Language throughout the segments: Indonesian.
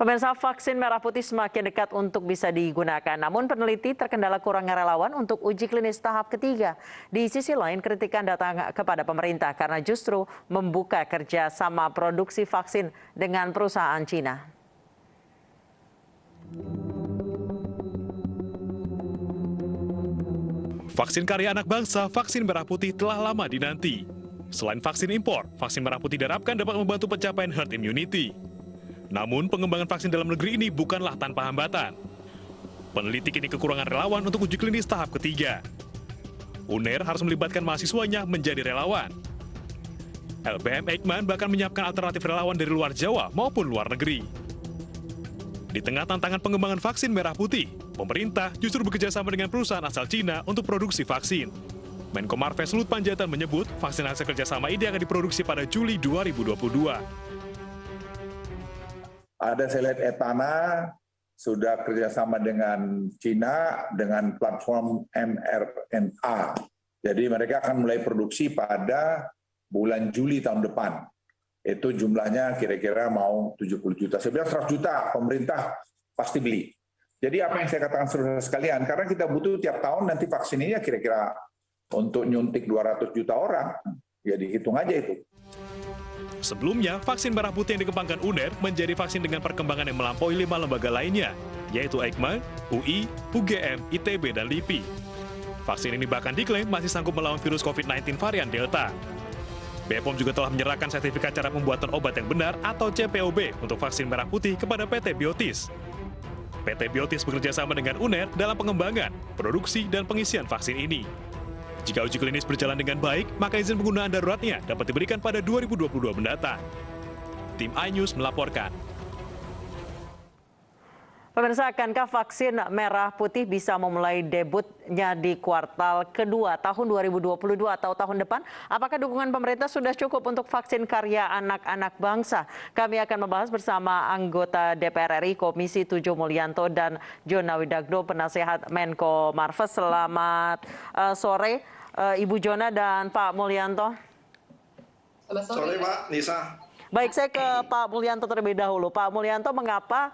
Pemirsa, vaksin merah putih semakin dekat untuk bisa digunakan. Namun peneliti terkendala kurangnya relawan untuk uji klinis tahap ketiga. Di sisi lain, kritikan datang kepada pemerintah karena justru membuka kerja sama produksi vaksin dengan perusahaan Cina. Vaksin karya anak bangsa, vaksin merah putih telah lama dinanti. Selain vaksin impor, vaksin merah putih diharapkan dapat membantu pencapaian herd immunity. Namun, pengembangan vaksin dalam negeri ini bukanlah tanpa hambatan. Peneliti kini kekurangan relawan untuk uji klinis tahap ketiga. UNER harus melibatkan mahasiswanya menjadi relawan. LBM Eijkman bahkan menyiapkan alternatif relawan dari luar Jawa maupun luar negeri. Di tengah tantangan pengembangan vaksin merah putih, pemerintah justru bekerjasama dengan perusahaan asal Cina untuk produksi vaksin. Menko Marves Luhut Panjaitan menyebut vaksin hasil kerjasama ini akan diproduksi pada Juli 2022. Ada saya lihat Etana sudah kerjasama dengan Cina dengan platform mRNA. Jadi mereka akan mulai produksi pada bulan Juli tahun depan. Itu jumlahnya kira-kira mau 70 juta. Saya bilang 100 juta pemerintah pasti beli. Jadi apa yang saya katakan saudara sekalian, karena kita butuh tiap tahun nanti vaksin ini ya kira-kira untuk nyuntik 200 juta orang. Ya dihitung aja itu. Sebelumnya, vaksin merah putih yang dikembangkan UNER menjadi vaksin dengan perkembangan yang melampaui 5 lembaga lainnya, yaitu Eijkman, UI, UGM, ITB, dan LIPI. Vaksin ini bahkan diklaim masih sanggup melawan virus COVID-19 varian Delta. BPOM juga telah menyerahkan sertifikat cara pembuatan obat yang benar atau CPOB untuk vaksin merah putih kepada PT Biotis. PT Biotis bekerja sama dengan UNER dalam pengembangan, produksi, dan pengisian vaksin ini. Jika uji klinis berjalan dengan baik, maka izin penggunaan daruratnya dapat diberikan pada 2022 mendatang. Tim iNews melaporkan. Pemirsa, akankah vaksin merah putih bisa memulai debutnya di kuartal kedua tahun 2022 atau tahun depan? Apakah dukungan pemerintah sudah cukup untuk vaksin karya anak-anak bangsa? Kami akan membahas bersama anggota DPR RI Komisi 7 Mulyanto dan Jona Widagdo, penasehat Menko Marves. Selamat sore, Ibu Jona dan Pak Mulyanto. Selamat sore, Pak Nisa. Baik, saya ke Pak Mulyanto terlebih dahulu. Pak Mulyanto, mengapa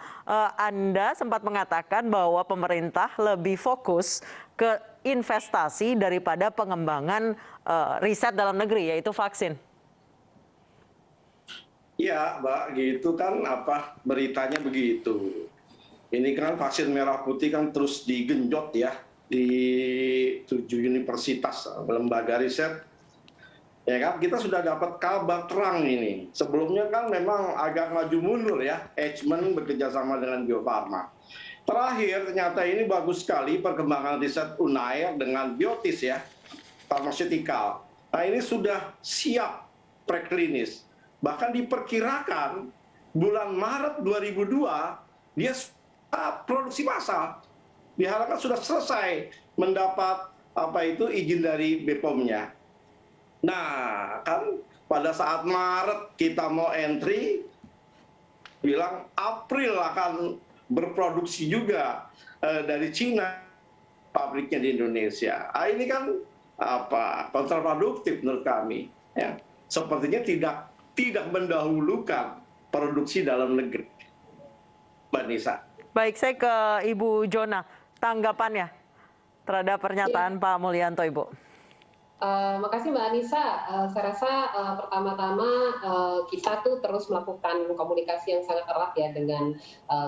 Anda sempat mengatakan bahwa pemerintah lebih fokus ke investasi daripada pengembangan riset dalam negeri, yaitu vaksin? Iya, Mbak, gitu kan beritanya begitu. Ini kan vaksin merah putih kan terus digenjot ya di 7 universitas lembaga riset. Ya kan, kita sudah dapat kabar terang ini. Sebelumnya kan memang agak maju mundur ya, Eijkman bekerja sama dengan Bio Farma. Terakhir ternyata ini bagus sekali perkembangan riset UNAIR dengan Biotis ya, pharmaceutical. Nah ini sudah siap preklinis. Bahkan diperkirakan bulan Maret 2002 dia produksi massal. Diharapkan sudah selesai mendapat izin dari BPOM-nya. Nah, kan pada saat Maret kita mau entry, bilang April akan berproduksi juga dari Cina, pabriknya di Indonesia. Ini kan kontraproduktif menurut kami. Ya. Sepertinya tidak mendahulukan produksi dalam negeri. Mbak Nisa. Baik, saya ke Ibu Jona. Tanggapannya terhadap pernyataan Pak Mulyanto, Ibu. Makasih Mbak Anissa. Saya rasa pertama-tama kita tuh terus melakukan komunikasi yang sangat erat ya dengan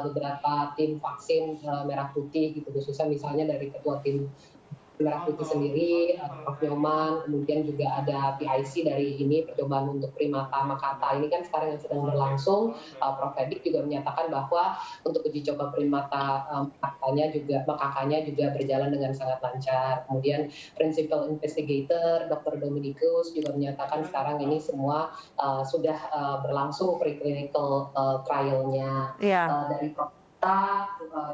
beberapa tim vaksin merah putih gitu, khususnya misalnya dari ketua tim merah putih sendiri, Prof. Nyoman, kemudian juga ada PIC dari ini percobaan untuk primata makata ini kan sekarang yang sedang berlangsung. Prof. Fedik juga menyatakan bahwa untuk uji coba primata makakanya juga berjalan dengan sangat lancar. Kemudian principal investigator Dr. Dominikus juga menyatakan sekarang ini semua sudah berlangsung preclinical trial-nya. Dari Prof.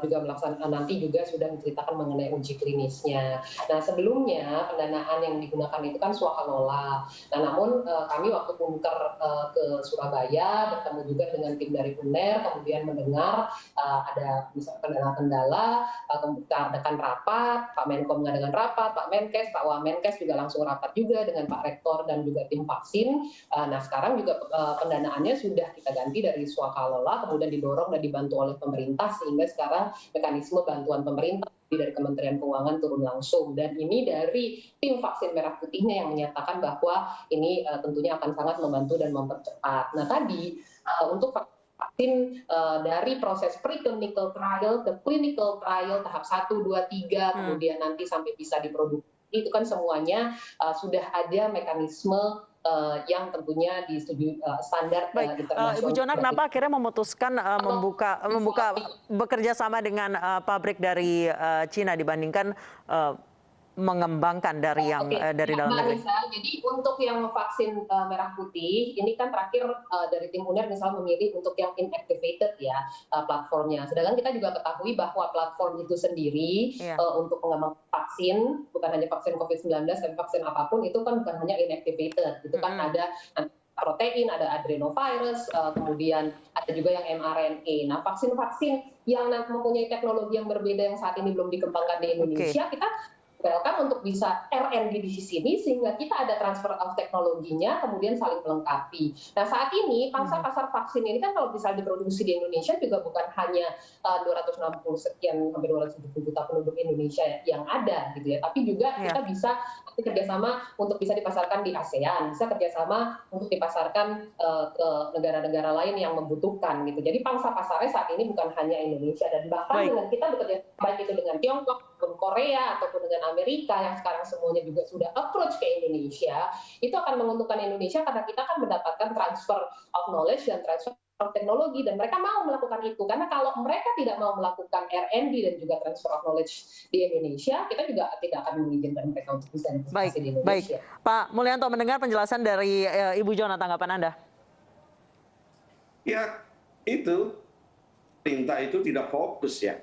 juga melaksanakan nanti juga sudah menceritakan mengenai uji klinisnya. Nah, sebelumnya pendanaan yang digunakan itu kan swakalola. Nah, namun kami waktu kunker ke Surabaya bertemu juga dengan tim dari UNER, kemudian mendengar ada misalnya kendala-kendala, kita adakan rapat, Pak Menko mengadakan rapat, Pak Menkes, Pak Wamenkes juga langsung rapat juga dengan Pak Rektor dan juga tim vaksin. Nah, sekarang juga pendanaannya sudah kita ganti dari swakalola, kemudian didorong dan dibantu oleh pemerintah, sehingga sekarang mekanisme bantuan pemerintah dari Kementerian Keuangan turun langsung. Dan ini dari tim vaksin merah putihnya yang menyatakan bahwa ini tentunya akan sangat membantu dan mempercepat. Nah, tadi untuk vaksin dari proses preclinical trial ke clinical trial tahap 1, 2, 3, kemudian nanti sampai bisa diproduksi, itu kan semuanya sudah ada mekanisme yang tentunya disetujui standar internasional. Ibu Jona, kenapa akhirnya memutuskan membuka bekerja sama dengan pabrik dari Cina dibandingkan mengembangkan dari yang dari dalam negeri? Jadi untuk yang vaksin merah putih ini kan terakhir dari tim UNER misalnya memilih untuk yang inactivated ya platformnya. Sedangkan kita juga ketahui bahwa platform itu sendiri untuk pengembangan vaksin, bukan hanya vaksin COVID-19 tapi vaksin apapun itu kan bukan hanya inactivated. Itu kan ada protein, ada adenovirus, kemudian ada juga yang mRNA. Nah, vaksin-vaksin yang mempunyai teknologi yang berbeda yang saat ini belum dikembangkan di Indonesia, kita welcome untuk bisa R&D di sini sehingga kita ada transfer of teknologinya kemudian saling melengkapi. Nah, saat ini pangsa pasar vaksin ini kan kalau bisa diproduksi di Indonesia juga bukan hanya 260 sekian sampai 270 juta penduduk Indonesia yang ada gitu ya, tapi juga kita bisa kerjasama untuk bisa dipasarkan di ASEAN, bisa kerjasama untuk dipasarkan ke negara-negara lain yang membutuhkan gitu. Jadi pangsa pasarnya saat ini bukan hanya Indonesia, dan bahkan dengan kita bekerja baik itu dengan Tiongkok ataupun Korea ataupun dengan Amerika yang sekarang semuanya juga sudah approach ke Indonesia, itu akan menguntungkan Indonesia karena kita akan mendapatkan transfer of knowledge dan transfer of teknologi, dan mereka mau melakukan itu. Karena kalau mereka tidak mau melakukan R&D dan juga transfer of knowledge di Indonesia, kita juga tidak akan mengizinkan mereka untuk bisa investasi di Indonesia. Baik, Pak Mulyanto, mendengar penjelasan dari Ibu Jona, tanggapan Anda? Ya, itu perintah itu tidak fokus ya.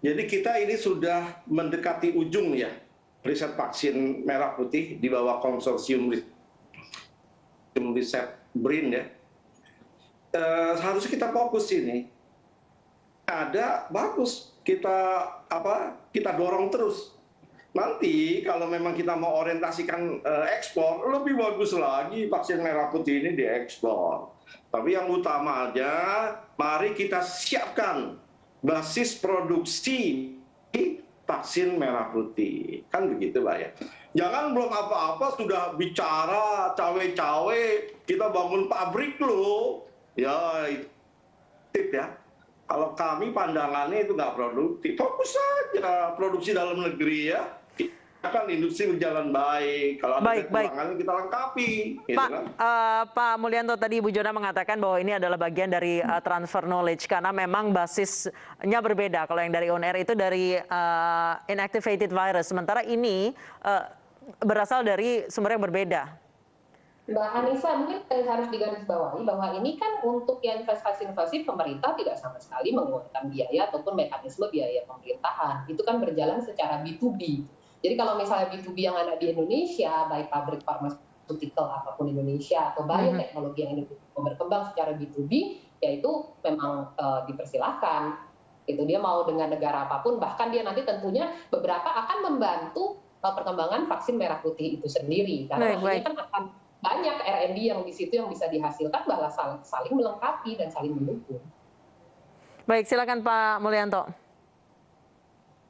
Jadi kita ini sudah mendekati ujung ya, riset vaksin merah putih di bawah konsorsium riset BRIN ya. Harusnya kita fokus ini. Ada bagus, kita dorong terus. Nanti kalau memang kita mau orientasikan ekspor, lebih bagus lagi vaksin merah putih ini diekspor. Tapi yang utama aja, mari kita siapkan basis produksi vaksin merah putih. Kan begitu, Pak ya. Jangan belum apa-apa sudah bicara cawe-cawe, kita bangun pabrik loh. Ya, itu tip ya. Kalau kami pandangannya itu nggak produktif. Fokus saja produksi dalam negeri ya. Kan industri berjalan baik. Kalau ada kekurangan kita lengkapi. Gitu kan? Pak Mulyanto, tadi Ibu Jona mengatakan bahwa ini adalah bagian dari transfer knowledge karena memang basisnya berbeda. Kalau yang dari UNER itu dari inactivated virus, sementara ini berasal dari sumber yang berbeda. Mbak Anissa, mungkin harus digarisbawahi bahwa ini kan untuk yang investasi-investasi pemerintah tidak sama sekali mengeluarkan biaya ataupun mekanisme biaya pemerintahan. Itu kan berjalan secara B2B. Jadi kalau misalnya B2B yang ada di Indonesia, baik pabrik farmaceutical apapun Indonesia atau bioteknologi yang ini berkembang secara B2B, ya itu memang dipersilahkan. Itu dia mau dengan negara apapun, bahkan dia nanti tentunya beberapa akan membantu perkembangan vaksin merah putih itu sendiri. Karena ini kan akan banyak R&D yang di situ yang bisa dihasilkan, bahwa saling melengkapi dan saling mendukung. Baik, silakan Pak Mulyanto.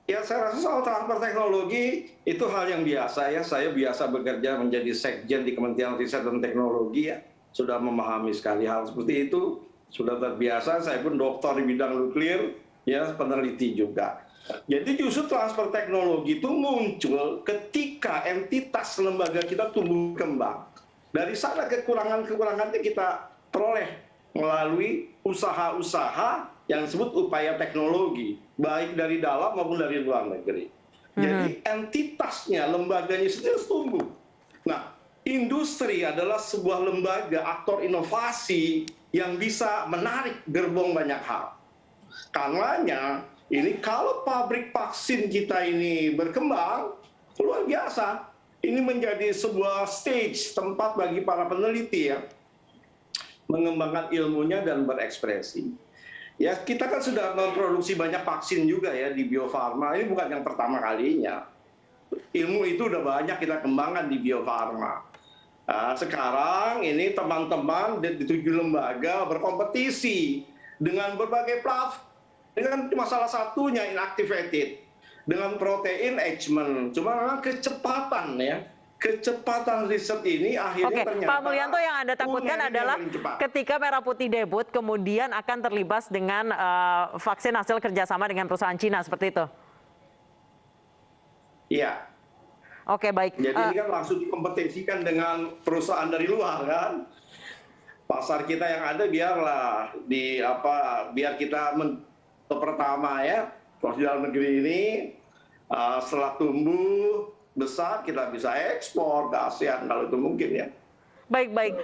Ya, saya rasa soal transfer teknologi itu hal yang biasa ya. Saya biasa bekerja menjadi sekjen di Kementerian Riset dan Teknologi ya. Sudah memahami sekali hal seperti itu. Sudah terbiasa, saya pun doktor di bidang nuklir, ya peneliti juga. Jadi justru transfer teknologi itu muncul ketika entitas lembaga kita tumbuh kembang. Dari sana kekurangan-kekurangannya kita peroleh melalui usaha-usaha yang disebut upaya teknologi, baik dari dalam maupun dari luar negeri. Jadi entitasnya, lembaganya sendiri harus tumbuh. Nah, industri adalah sebuah lembaga aktor inovasi yang bisa menarik gerbong banyak hal. Karenanya Ini kalau pabrik vaksin kita ini berkembang, luar biasa. Ini menjadi sebuah stage, tempat bagi para peneliti ya, mengembangkan ilmunya dan berekspresi. Ya, kita kan sudah memproduksi banyak vaksin juga ya di Bio Farma. Ini bukan yang pertama kalinya. Ilmu itu udah banyak kita kembangkan di Bio Farma. Nah, sekarang ini teman-teman di 7 lembaga berkompetisi dengan berbagai platform. Dengan salah satunya inactivated, dengan protein enhancement. Cuma memang kecepatan ya, kecepatan riset ini akhirnya ternyata... Pak Mulyanto, yang Anda takutkan adalah ketika Merah Putih debut, kemudian akan terlibat dengan vaksin hasil kerjasama dengan perusahaan Cina, seperti itu? Iya. Oke, baik. Jadi ini kan langsung dikompetisikan dengan perusahaan dari luar kan. Pasar kita yang ada biarlah biar kita pertama ya, di dalam negeri ini setelah tumbuh besar kita bisa ekspor ke ASEAN kalau itu mungkin ya. Baik.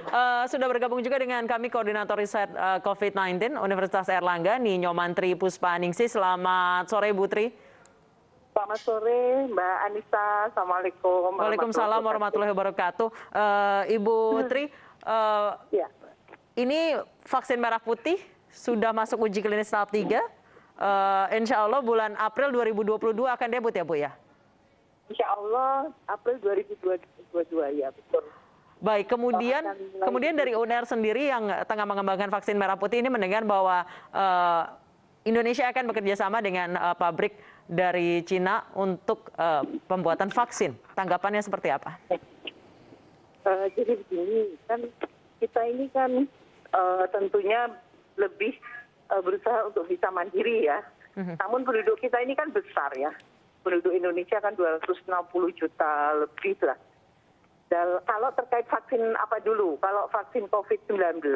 Sudah bergabung juga dengan kami Koordinator Riset COVID-19 Universitas Airlangga, Ninyo Tri Puspaningsih. Selamat sore, Bu Tri. Selamat sore, Mbak Anissa. Assalamualaikum. Waalaikumsalam warahmatullahi wabarakatuh. Ibu Tri, ya. Ini vaksin Merah Putih sudah masuk uji klinis tahap 3. Insya Allah bulan April 2022 akan debut ya, Bu ya? Insya Allah April 2022 ya, betul. Baik, kemudian dari UNER sendiri yang tengah mengembangkan vaksin Merah Putih ini mendengar bahwa Indonesia akan bekerja sama dengan pabrik dari Cina untuk pembuatan vaksin. Tanggapannya seperti apa? Jadi begini, kan kita ini kan tentunya lebih berusaha untuk bisa mandiri ya. Namun penduduk kita ini kan besar ya. Penduduk Indonesia kan 260 juta lebih lah. Dan kalau terkait vaksin apa dulu? Kalau vaksin COVID-19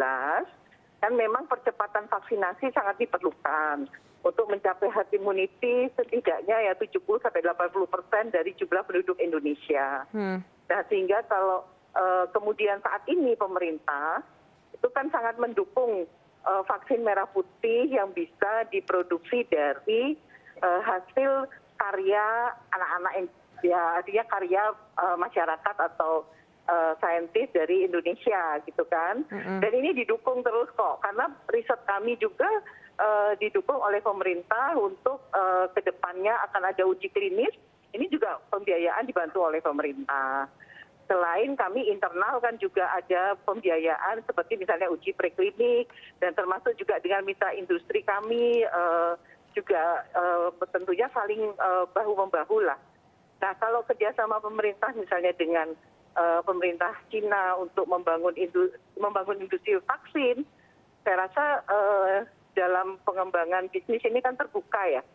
kan memang percepatan vaksinasi sangat diperlukan untuk mencapai herd immunity setidaknya ya 70-80% dari jumlah penduduk Indonesia. Nah, sehingga kalau kemudian saat ini pemerintah itu kan sangat mendukung vaksin Merah Putih yang bisa diproduksi dari hasil karya anak-anak, ya artinya karya masyarakat atau saintis dari Indonesia gitu kan. Dan ini didukung terus kok, karena riset kami juga didukung oleh pemerintah untuk kedepannya akan ada uji klinis. Ini juga pembiayaan dibantu oleh pemerintah. Selain kami internal kan juga ada pembiayaan seperti misalnya uji preklinik dan termasuk juga dengan mitra industri kami juga tentunya saling bahu-membahu lah. Nah, kalau kerjasama pemerintah misalnya dengan pemerintah Cina untuk membangun industri vaksin, saya rasa dalam pengembangan bisnis ini kan terbuka ya.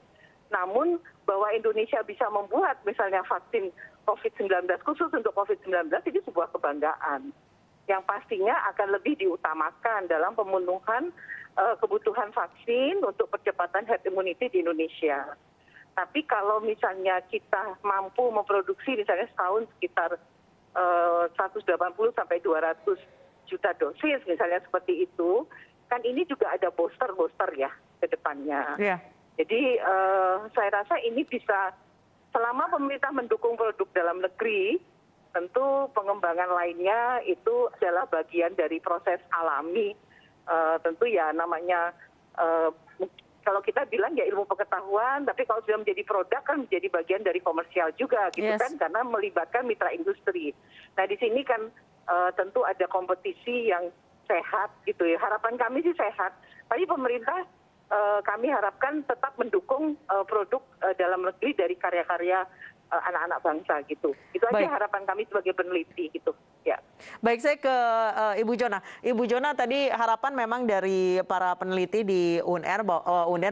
Namun bahwa Indonesia bisa membuat misalnya vaksin COVID-19 khusus untuk COVID-19 ini sebuah kebanggaan yang pastinya akan lebih diutamakan dalam pemenuhan kebutuhan vaksin untuk percepatan herd immunity di Indonesia. Tapi kalau misalnya kita mampu memproduksi misalnya setahun sekitar 180 sampai 200 juta dosis misalnya seperti itu, kan ini juga ada booster ya ke depannya. Yeah. Jadi saya rasa ini bisa, selama pemerintah mendukung produk dalam negeri, tentu pengembangan lainnya itu adalah bagian dari proses alami. Tentu ya namanya, kalau kita bilang ya ilmu pengetahuan, tapi kalau sudah menjadi produk kan menjadi bagian dari komersial juga gitu kan, karena melibatkan mitra industri. Nah di sini kan tentu ada kompetisi yang sehat gitu ya. Harapan kami sih sehat, tapi pemerintah kami harapkan tetap mendukung produk dalam negeri dari karya-karya anak-anak bangsa gitu. Itu aja harapan kami sebagai peneliti gitu. Ya. Baik, saya ke Ibu Jona. Ibu Jona, tadi harapan memang dari para peneliti di UNER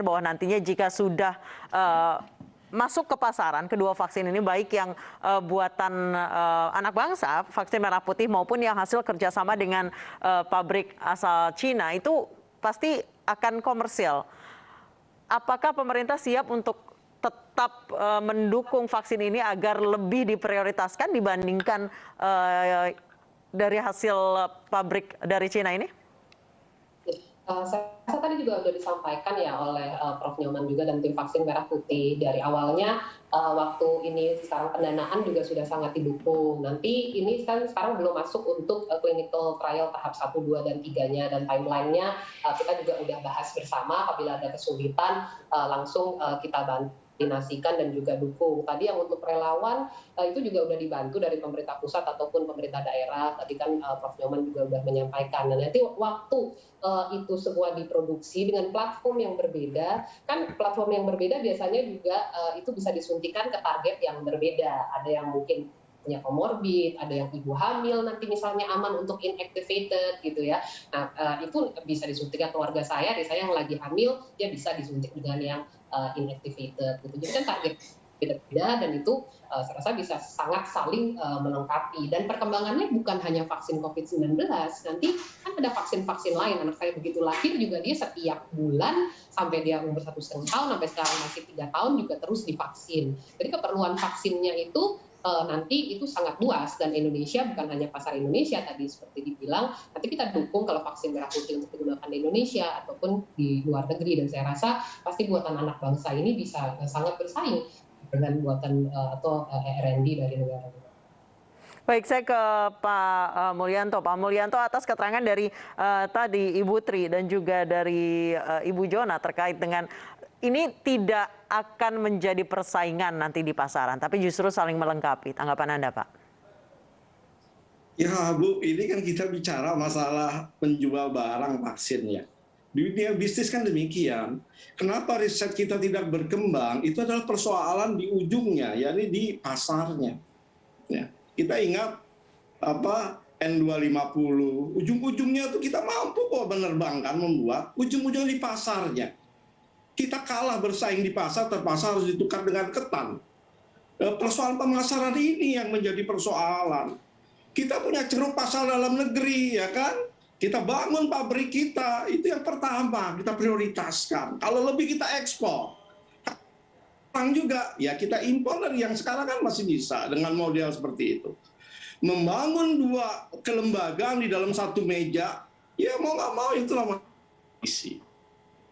bahwa nantinya jika sudah masuk ke pasaran kedua vaksin ini, baik yang buatan anak bangsa, vaksin Merah Putih, maupun yang hasil kerjasama dengan pabrik asal Cina, itu pasti akan komersial. Apakah pemerintah siap untuk tetap mendukung vaksin ini agar lebih diprioritaskan dibandingkan dari hasil pabrik dari Cina ini? Saya rasa tadi juga sudah disampaikan ya oleh Prof. Nyoman juga dan tim vaksin merah putih. Dari awalnya waktu ini sekarang pendanaan juga sudah sangat didukung. Nanti ini kan sekarang belum masuk untuk clinical trial tahap 1, 2, dan 3-nya. Dan timeline-nya kita juga udah bahas bersama. Apabila ada kesulitan langsung kita bantu koordinasikan dan juga dukung. Tadi yang untuk relawan itu juga sudah dibantu dari pemerintah pusat ataupun pemerintah daerah. Tadi kan Prof. Nyoman juga sudah menyampaikan. Dan nanti waktu itu semua diproduksi dengan platform yang berbeda, kan platform yang berbeda biasanya juga itu bisa disuntikan ke target yang berbeda. Ada yang mungkin punya comorbid, ada yang ibu hamil nanti misalnya aman untuk inactivated gitu ya. Nah itu bisa disuntikan keluarga saya yang lagi hamil, dia bisa disuntik dengan yang inactivated gitu. Jadi kan target beda-beda dan itu saya rasa bisa sangat saling melengkapi. Dan perkembangannya bukan hanya vaksin COVID-19, nanti kan ada vaksin-vaksin lain. Anak saya begitu lahir juga dia setiap bulan sampai dia umur 1,5 tahun, sampai sekarang masih 3 tahun juga terus divaksin. Jadi keperluan vaksinnya itu nanti itu sangat luas dan Indonesia bukan hanya pasar Indonesia tadi seperti dibilang, nanti kita dukung kalau vaksin merah putih untuk digunakan di Indonesia ataupun di luar negeri. Dan saya rasa pasti buatan anak bangsa ini bisa sangat bersaing dengan buatan atau R&D dari negara-negara. Baik, saya ke Pak Mulyanto. Pak Mulyanto, atas keterangan dari tadi Ibu Tri dan juga dari Ibu Jona terkait dengan ini tidak akan menjadi persaingan nanti di pasaran, tapi justru saling melengkapi. Tanggapan Anda, Pak? Ya Bu, ini kan kita bicara masalah penjual barang vaksin ya. Di dunia bisnis kan demikian. Kenapa riset kita tidak berkembang? Itu adalah persoalan di ujungnya, yakni di pasarnya. Ya. Kita ingat N250, ujung-ujungnya itu kita mampu kok menerbangkan, membuat ujung-ujungnya di pasarnya. Kita kalah bersaing di pasar, terpaksa harus ditukar dengan ketan. Persoalan pemasaran ini yang menjadi persoalan. Kita punya ceruk pasar dalam negeri, ya kan? Kita bangun pabrik kita, itu yang pertama kita prioritaskan. Kalau lebih kita ekspor. Sekarang juga, ya kita impor dari yang sekarang kan masih bisa dengan model seperti itu. Membangun 2 kelembagaan di dalam satu meja, ya mau nggak mau itulah kompetisi.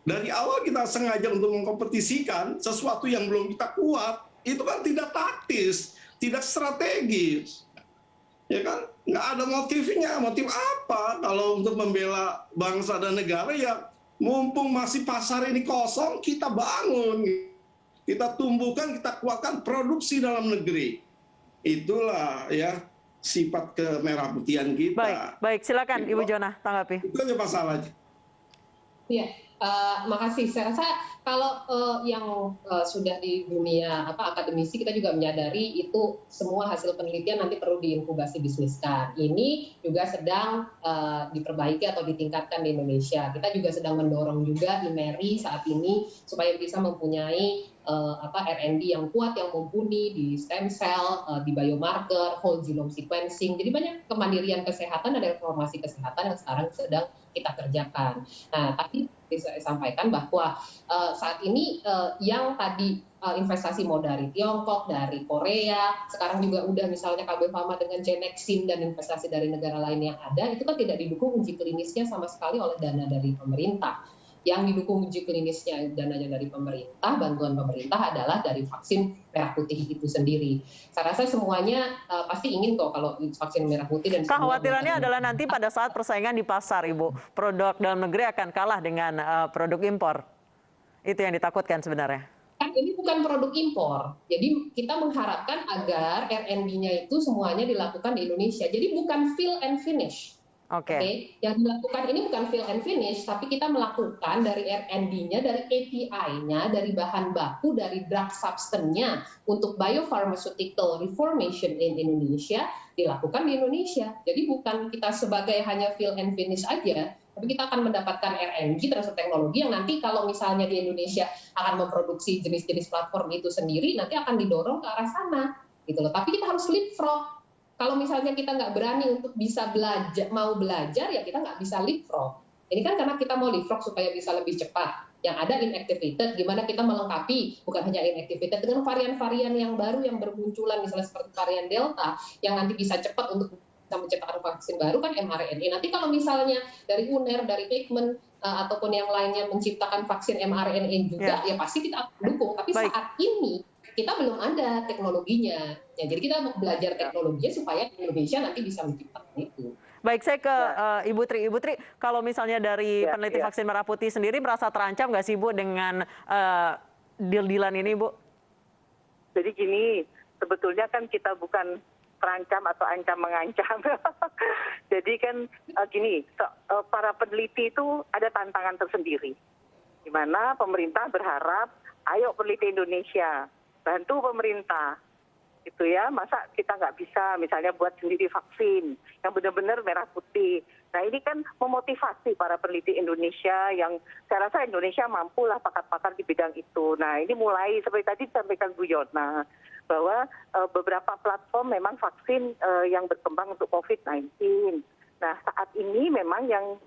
Dari awal kita sengaja untuk mengkompetisikan sesuatu yang belum kita kuat, itu kan tidak taktis, tidak strategis. Ya kan, nggak ada motifnya. Motif apa kalau untuk membela bangsa dan negara? Ya mumpung masih pasar ini kosong, kita bangun, kita tumbuhkan, kita kuatkan produksi dalam negeri. Itulah ya sifat kemerah putihan kita. Baik, silakan Ibu Jona tanggapi. Itu aja masalahnya. Iya, makasih. Saya rasa kalau yang sudah di dunia akademisi kita juga menyadari itu semua hasil penelitian nanti perlu diinkubasi bisniskan. Ini juga sedang diperbaiki atau ditingkatkan di Indonesia. Kita juga sedang mendorong juga di MERI saat ini supaya bisa mempunyai R&D yang kuat, yang mumpuni di stem cell, di biomarker, whole genome sequencing. Jadi banyak kemandirian kesehatan dan reformasi kesehatan yang sekarang sedang kita kerjakan. Nah, tapi bisa saya sampaikan bahwa saat ini yang tadi investasi mau dari Tiongkok, dari Korea, sekarang juga udah misalnya KB Pharma dengan Genexin dan investasi dari negara lain yang ada, itu kan tidak didukung uji klinisnya sama sekali oleh dana dari pemerintah. Yang didukung uji klinisnya dananya dari pemerintah, bantuan pemerintah adalah dari vaksin merah putih itu sendiri. Saya rasa semuanya pasti ingin kok kalau vaksin merah putih dan kekhawatirannya adalah nanti pada saat persaingan di pasar, Ibu, produk dalam negeri akan kalah dengan produk impor. Itu yang ditakutkan sebenarnya. Kan ini bukan produk impor. Jadi kita mengharapkan agar R&D-nya itu semuanya dilakukan di Indonesia. Jadi bukan fill and finish. Oke. Yang dilakukan ini bukan fill and finish, tapi kita melakukan dari R&D-nya, dari API-nya, dari bahan baku, dari drug substance-nya untuk biopharmaceutical reformation in Indonesia dilakukan di Indonesia. Jadi bukan kita sebagai hanya fill and finish aja, tapi kita akan mendapatkan R&D transfer teknologi yang nanti kalau misalnya di Indonesia akan memproduksi jenis-jenis platform itu sendiri, nanti akan didorong ke arah sana, gitu loh. Tapi kita harus leapfrog. Kalau misalnya kita nggak berani untuk bisa mau belajar, ya kita nggak bisa leapfrog. Ini kan karena kita mau leapfrog supaya bisa lebih cepat. Yang ada inactivated, gimana kita melengkapi, bukan hanya inactivated, dengan varian-varian yang baru yang bermunculan, misalnya seperti varian Delta, yang nanti bisa cepat untuk bisa menciptakan vaksin baru kan mRNA. Nanti kalau misalnya dari UNER, dari Eijkman, ataupun yang lainnya menciptakan vaksin mRNA juga, ya pasti kita akan dukung. Tapi saat ini kita belum ada teknologinya. Ya, jadi kita mau belajar teknologinya supaya Indonesia nanti bisa menciptakan itu. Baik, saya ke Ibu Tri. Ibu Tri, kalau misalnya dari peneliti vaksin merah putih sendiri merasa terancam nggak sih Bu dengan deal-dealan ini, Bu? Jadi gini, sebetulnya kan kita bukan terancam atau ancam mengancam. Jadi kan gini, para peneliti itu ada tantangan tersendiri. Di mana pemerintah berharap, ayo peneliti Indonesia, bantu pemerintah. Gitu ya, masa kita nggak bisa misalnya buat sendiri vaksin yang benar-benar merah putih. Nah ini kan memotivasi para peneliti Indonesia yang saya rasa Indonesia mampulah pakar-pakar di bidang itu. Nah ini mulai seperti tadi disampaikan Bu Yona bahwa beberapa platform memang vaksin yang berkembang untuk COVID-19. Nah saat ini memang yang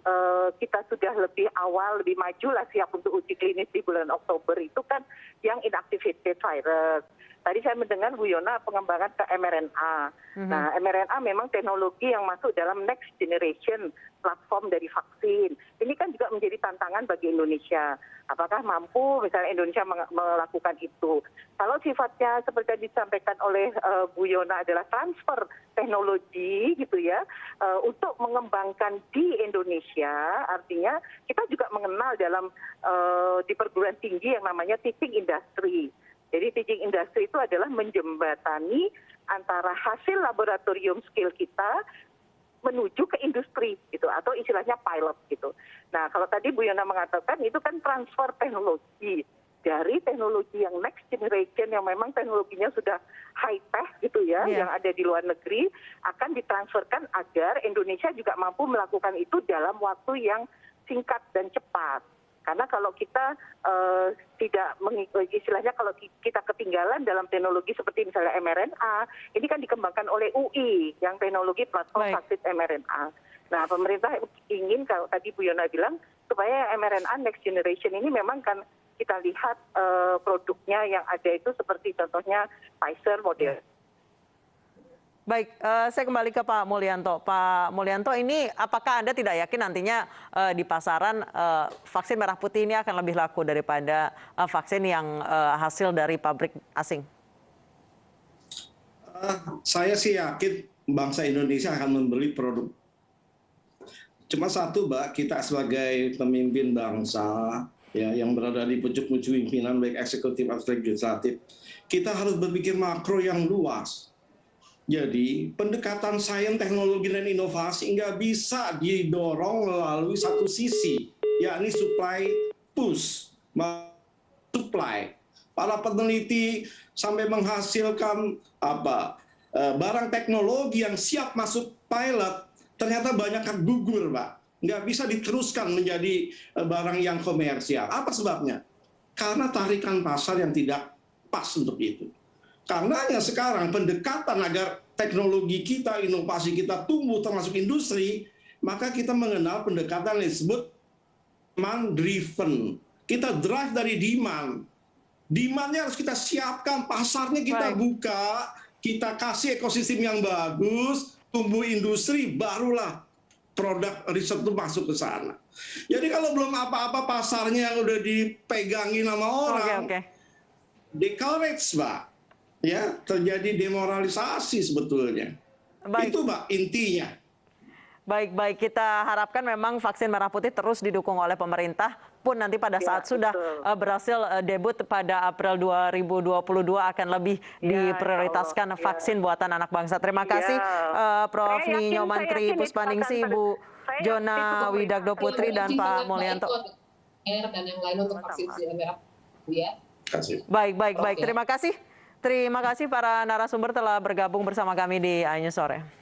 kita sudah lebih awal, lebih maju lah siap untuk uji klinis di bulan Oktober itu kan yang inactivated virus. Tadi saya mendengar Bu Yona pengembangan ke mRNA. Nah, mRNA memang teknologi yang masuk dalam next generation platform dari vaksin. Ini kan juga menjadi tantangan bagi Indonesia. Apakah mampu misalnya Indonesia melakukan itu? Kalau sifatnya seperti yang disampaikan oleh Bu Yona adalah transfer teknologi gitu ya, untuk mengembangkan di Indonesia, artinya kita juga mengenal dalam di perguruan tinggi yang namanya teaching industry. Jadi teaching industry itu adalah menjembatani antara hasil laboratorium skill kita menuju ke industri gitu atau istilahnya pilot gitu. Nah, kalau tadi Bu Yona mengatakan itu kan transfer teknologi dari teknologi yang next generation yang memang teknologinya sudah high tech gitu ya, yang ada di luar negeri akan ditransferkan agar Indonesia juga mampu melakukan itu dalam waktu yang singkat dan cepat. Karena kalau kita tidak istilahnya kalau kita ketinggalan dalam teknologi seperti misalnya mRNA, ini kan dikembangkan oleh UI yang teknologi platform vaksin mRNA. Nah, pemerintah ingin kalau tadi Bu Yona bilang supaya mRNA next generation ini memang kan kita lihat produknya yang ada itu seperti contohnya Pfizer, Moderna. Baik, saya kembali ke Pak Mulyanto. Pak Mulyanto, ini apakah Anda tidak yakin nantinya di pasaran vaksin merah putih ini akan lebih laku daripada vaksin yang hasil dari pabrik asing? Saya sih yakin bangsa Indonesia akan membeli produk. Cuma satu, Mbak, kita sebagai pemimpin bangsa ya yang berada di pucuk-pucuk pimpinan baik eksekutif atau legislatif, kita harus berpikir makro yang luas. Jadi pendekatan sains, teknologi, dan inovasi nggak bisa didorong melalui satu sisi, yakni supply push, supply. Para peneliti sampai menghasilkan barang teknologi yang siap masuk pilot, ternyata banyak yang gugur, Pak. Nggak bisa diteruskan menjadi barang yang komersial. Apa sebabnya? Karena tarikan pasar yang tidak pas untuk itu. Karenanya sekarang pendekatan agar teknologi kita, inovasi kita tumbuh termasuk industri, maka kita mengenal pendekatan yang disebut demand driven. Kita drive dari demand. Demandnya harus kita siapkan, pasarnya kita buka, kita kasih ekosistem yang bagus, tumbuh industri, barulah produk riset itu masuk ke sana. Jadi kalau belum apa-apa pasarnya yang udah dipegangin sama orang, discourage, Mbak. Ya, terjadi demoralisasi sebetulnya. Itu, Mbak, intinya. Baik, kita harapkan memang vaksin merah putih terus didukung oleh pemerintah pun nanti pada saat sudah berhasil debut pada April 2022 akan lebih diprioritaskan vaksin buatan anak bangsa. Terima kasih Prof. Ninyo Mantri Puspaningsih, Ibu Jona Widagdo Putri, dan Pak Mulyanto. Dan yang lain untuk vaksin merah putih ya. Baik. Terima kasih para narasumber telah bergabung bersama kami di iNews Sore.